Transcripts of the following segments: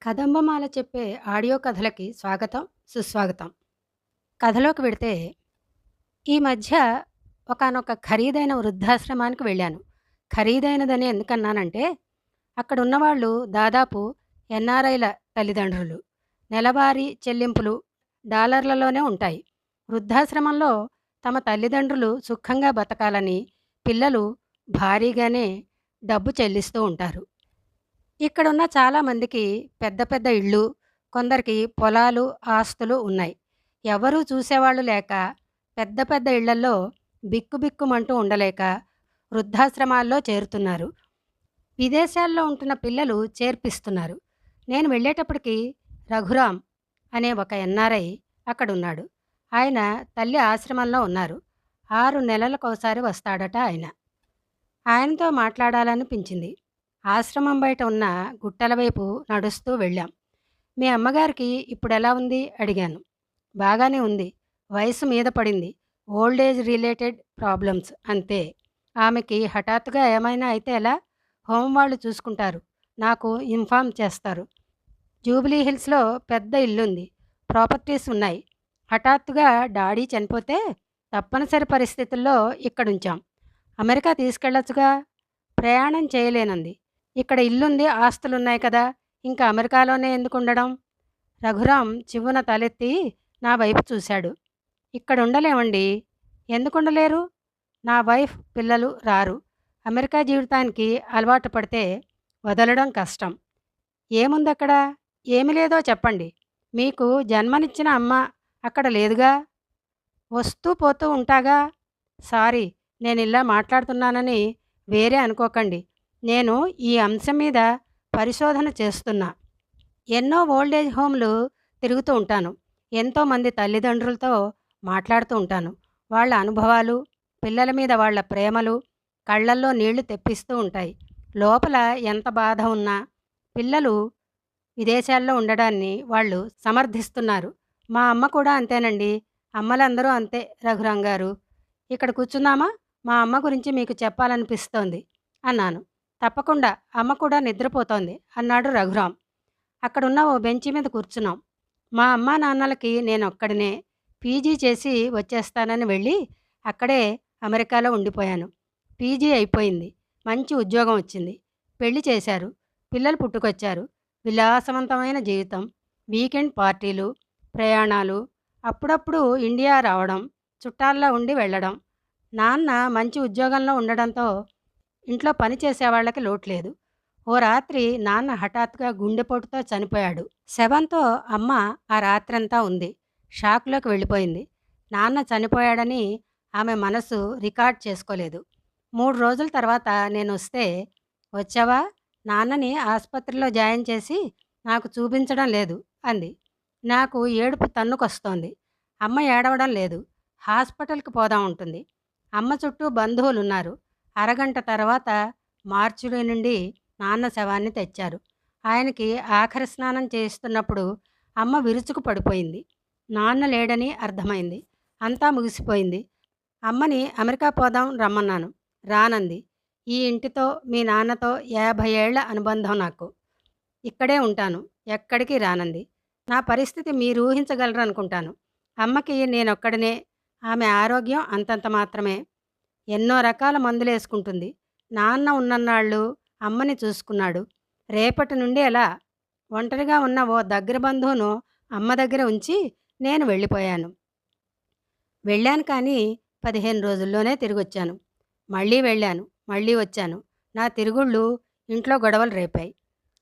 కదంబమాల చెప్పే ఆడియో కథలకి స్వాగతం, సుస్వాగతం. కథలోకి వెడితే, ఈ మధ్య ఒకానొక ఖరీదైన వృద్ధాశ్రమానికి వెళ్ళాను. ఖరీదైనదని ఎందుకన్నానంటే, అక్కడున్నవాళ్ళు దాదాపు ఎన్ఆర్ఐల తల్లిదండ్రులు. నెలవారీ చెల్లింపులు డాలర్లలోనే ఉంటాయి. వృద్ధాశ్రమంలో తమ తల్లిదండ్రులు సుఖంగా బతకాలని పిల్లలు భారీగానే డబ్బు చెల్లిస్తూ ఉంటారు. ఇక్కడున్న చాలామందికి పెద్ద పెద్ద ఇళ్ళు, కొందరికి పొలాలు, ఆస్తులు ఉన్నాయి. ఎవరూ చూసేవాళ్ళు లేక, పెద్ద పెద్ద ఇళ్లల్లో బిక్కుబిక్కుమంటూ ఉండలేక వృద్ధాశ్రమాల్లో చేరుతున్నారు. విదేశాల్లో ఉంటున్న పిల్లలు చేర్పిస్తున్నారు. నేను వెళ్ళేటప్పటికి రఘురాం అనే ఒక ఎన్ఆర్ఐ అక్కడున్నాడు. ఆయన తల్లి ఆశ్రమంలో ఉన్నారు. 6 నెలలకోసారి వస్తాడట ఆయన. ఆయనతో మాట్లాడాలనిపించింది. ఆశ్రమం బయట ఉన్న గుట్టల వైపు నడుస్తూ వెళ్ళాం. మీ అమ్మగారికి ఇప్పుడెలా ఉంది అడిగాను. బాగానే ఉంది. వయసు మీద పడింది. ఓల్డ్ ఏజ్ రిలేటెడ్ ప్రాబ్లమ్స్ అంతే. ఆమెకి హఠాత్తుగా ఏమైనా అయితే ఎలా? హోమ్ వాళ్ళు చూసుకుంటారు. నాకు ఇన్ఫార్మ్ చేస్తారు. జూబిలీ హిల్స్లో పెద్ద ఇల్లుంది. ప్రాపర్టీస్ ఉన్నాయి. హఠాత్తుగా డాడీ చనిపోతే తప్పనిసరి పరిస్థితుల్లో ఇక్కడుంచాం. అమెరికా తీసుకెళ్ళొచ్చుగా. ప్రయాణం చేయలేనంది. ఇక్కడ ఇల్లుంది, ఆస్తులున్నాయి కదా, ఇంకా అమెరికాలోనే ఎందుకుండడం? రఘురాం చివ్వున తలెత్తి నా వైపు చూశాడు. ఇక్కడుండలేమండి. ఎందుకుండలేరు? నా వైఫ్, పిల్లలు రారు. అమెరికా జీవితానికి అలవాటు పడితే వదలడం కష్టం. ఏముందక్కడ? ఏమి లేదో చెప్పండి. మీకు జన్మనిచ్చిన అమ్మ అక్కడ లేదుగా. వస్తూ పోతూ ఉంటాగా. సారీ, నేనిలా మాట్లాడుతున్నానని వేరే అనుకోకండి. నేను ఈ అంశం మీద పరిశోధన చేస్తున్నా. ఎన్నో ఓల్డేజ్ హోమ్లు తిరుగుతూ ఉంటాను. ఎంతోమంది తల్లిదండ్రులతో మాట్లాడుతూ ఉంటాను. వాళ్ళ అనుభవాలు, పిల్లల మీద వాళ్ళ ప్రేమలు కళ్ళల్లో నీళ్లు తెప్పిస్తూ ఉంటాయి. లోపల ఎంత బాధ ఉన్నా పిల్లలు విదేశాల్లో ఉండడాన్ని వాళ్ళు సమర్థిస్తున్నారు. మా అమ్మ కూడా అంతేనండి. అమ్మలందరూ అంతే రఘురాం గారు. ఇక్కడ కూర్చున్నామా? మా అమ్మ గురించి మీకు చెప్పాలనిపిస్తోంది అన్నాను. తప్పకుండా, అమ్మ కూడా నిద్రపోతోంది అన్నాడు రఘురాం. అక్కడున్న ఓ బెంచి మీద కూర్చున్నాం. మా అమ్మా నాన్నలకి నేనొక్కడినే. పీజీ చేసి వచ్చేస్తానని వెళ్ళి అక్కడే అమెరికాలో ఉండిపోయాను. పీజీ అయిపోయింది. మంచి ఉద్యోగం వచ్చింది. పెళ్లి చేశారు. పిల్లలు పుట్టుకొచ్చారు. విలాసవంతమైన జీవితం. వీకెండ్ పార్టీలు, ప్రయాణాలు, అప్పుడప్పుడు ఇండియా రావడం, చుట్టాల్లో ఉండి వెళ్ళడం. నాన్న మంచి ఉద్యోగంలో ఉండడంతో ఇంట్లో పని చేసేవాళ్ళకి లోటు లేదు. ఓ రాత్రి నాన్న హఠాత్తుగా గుండెపోటుతో చనిపోయాడు. శవంతో అమ్మ ఆ రాత్రంతా ఉంది. షాక్లోకి వెళ్ళిపోయింది. నాన్న చనిపోయాడని ఆమె మనసు రికార్డ్ చేసుకోలేదు. 3 రోజుల తర్వాత నేనొస్తే, వచ్చావా? నాన్నని ఆసుపత్రిలో జాయిన్ చేసి నాకు చూపించడం లేదు అంది. నాకు ఏడుపు తన్నుకొస్తోంది. అమ్మ ఏడవడం లేదు. హాస్పిటల్కి పోదాం ఉంటుంది. అమ్మ చుట్టూ బంధువులున్నారు. అరగంట తర్వాత మార్చురీ నుండి నాన్న శవాన్ని తెచ్చారు. ఆయనకి ఆఖరి స్నానం చేస్తున్నప్పుడు అమ్మ విరుచుకు పడిపోయింది. నాన్న లేడని అర్థమైంది. అంతా ముగిసిపోయింది. అమ్మని అమెరికా పోదాం రమ్మన్నాను. రానంది. ఈ ఇంటితో, మీ నాన్నతో 50 ఏళ్ల అనుబంధం నాకు. ఇక్కడే ఉంటాను. ఎక్కడికి రానంది. నా పరిస్థితి మీరు ఊహించగలరనుకుంటాను. అమ్మకి నేనొక్కడినే. ఆమె ఆరోగ్యం అంతంత మాత్రమే. ఎన్నో రకాల మందులేసుకుంటుంది. నాన్న ఉన్నన్నాళ్ళు అమ్మని చూసుకున్నాడు. రేపటి నుండి ఎలా? ఒంటరిగా ఉన్న ఓ దగ్గర బంధువును అమ్మ దగ్గర ఉంచి నేను వెళ్ళిపోయాను. వెళ్ళాను కానీ 15 రోజుల్లోనే తిరిగొచ్చాను. మళ్ళీ వెళ్ళాను. మళ్ళీ వచ్చాను. నా తిరుగుళ్ళు ఇంట్లో గొడవలు రేపాయి.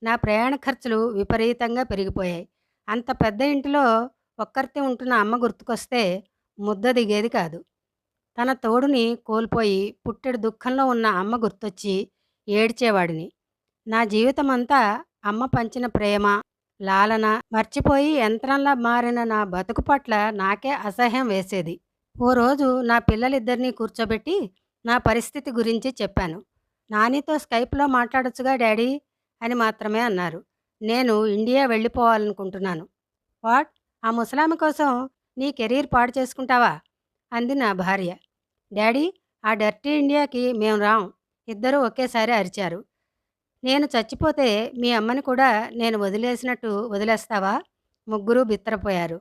నా ప్రయాణ ఖర్చులు విపరీతంగా పెరిగిపోయాయి. అంత పెద్ద ఇంటిలో ఒక్కర్తి ఉంటున్న అమ్మ గుర్తుకొస్తే ముద్ద దిగేది కాదు. తన తోడుని కోల్పోయి పుట్టెడు దుఃఖంలో ఉన్న అమ్మ గుర్తొచ్చి ఏడ్చేవాడిని. నా జీవితమంతా అమ్మ పంచిన ప్రేమ, లాలన మర్చిపోయి యంత్రంలా మారిన నా బతుకు పట్ల నాకే అసహ్యం వేసేది. ఓ రోజు నా పిల్లలిద్దరినీ కూర్చోబెట్టి నా పరిస్థితి గురించి చెప్పాను. నానితో స్కైప్లో మాట్లాడొచ్చుగా డాడీ అని మాత్రమే అన్నారు. నేను ఇండియా వెళ్ళిపోవాలనుకుంటున్నాను. వాట్? ఆ ముసలామె కోసం నీ కెరీర్ పాడు చేసుకుంటావా? అంది నా భార్య. డాడీ, ఆ డర్టీ ఇండియాకి మేం రాం. ఇద్దరూ ఒకేసారి అరిచారు. నేను చచ్చిపోతే మీ అమ్మని కూడా నేను వదిలేసినట్టు వదిలేస్తావా? ముగ్గురూ బిత్తరపోయారు.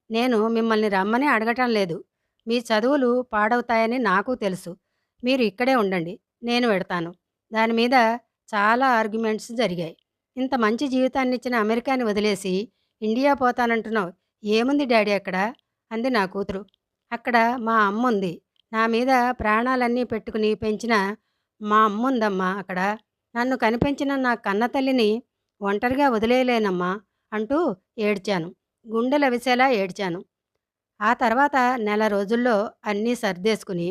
నేను మిమ్మల్ని రమ్మని అడగటం లేదు. మీ చదువులు పాడవుతాయని నాకు తెలుసు. మీరు ఇక్కడే ఉండండి. నేను వెడతాను. దాని మీద చాలా ఆర్గ్యుమెంట్స్ జరిగాయి. ఇంత మంచి జీవితాన్నిచ్చిన అమెరికాని వదిలేసి ఇండియా పోతానంటున్నావు. ఏముంది డాడీ అక్కడ? అంది నా కూతురు. అక్కడ మా అమ్ముంది. నా మీద ప్రాణాలన్నీ పెట్టుకుని పెంచిన మా అమ్ముందమ్మా అక్కడ. నన్ను కనిపెంచిన నా కన్నతల్లిని ఒంటరిగా వదిలేయలేనమ్మా అంటూ ఏడ్చాను. గుండెలవిసేలా ఏడ్చాను. ఆ తర్వాత నెల రోజుల్లో అన్నీ సర్దేసుకుని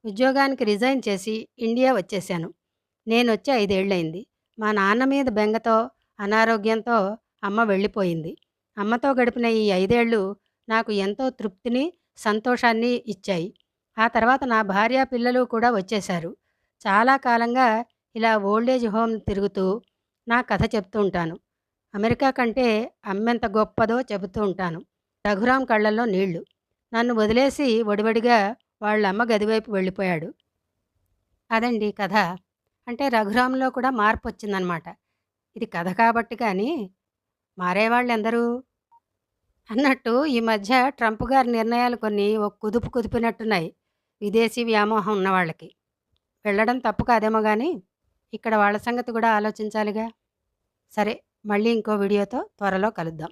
ఉద్యోగానికి రిజైన్ చేసి ఇండియా వచ్చేశాను. నేనొచ్చి 5 ఏళ్లయింది. మా నాన్న మీద బెంగతో, అనారోగ్యంతో అమ్మ వెళ్ళిపోయింది. అమ్మతో గడిపిన ఈ 5 ఏళ్ళు నాకు ఎంతో తృప్తిని, సంతోషాన్ని ఇచ్చాయి. ఆ తర్వాత నా భార్య, పిల్లలు కూడా వచ్చేశారు. చాలా కాలంగా ఇలా ఓల్డేజ్ హోమ్ తిరుగుతూ నా కథ చెప్తూ ఉంటాను. అమెరికా కంటే అమ్మెంత గొప్పదో చెబుతూ ఉంటాను. రఘురాం కళ్ళల్లో నీళ్లు. నన్ను వదిలేసి వడివడిగా వాళ్ళమ్మ గదివైపు వెళ్ళిపోయాడు. అదండి కథ. అంటే రఘురాంలో కూడా మార్పొచ్చిందనమాట. ఇది కథ కాబట్టి కానీ మారేవాళ్ళెందరూ? అన్నట్టు ఈ మధ్య ట్రంప్ గారి నిర్ణయాలు కొన్ని ఓ కుదుపు కుదిపినట్టున్నాయి విదేశీ వ్యామోహం ఉన్నవాళ్ళకి. వెళ్ళడం తప్పు కాదేమో గానీ, ఇక్కడ వాళ్ళ సంగతి కూడా ఆలోచించాలిగా. సరే, మళ్ళీ ఇంకో వీడియోతో త్వరలో కలుద్దాం.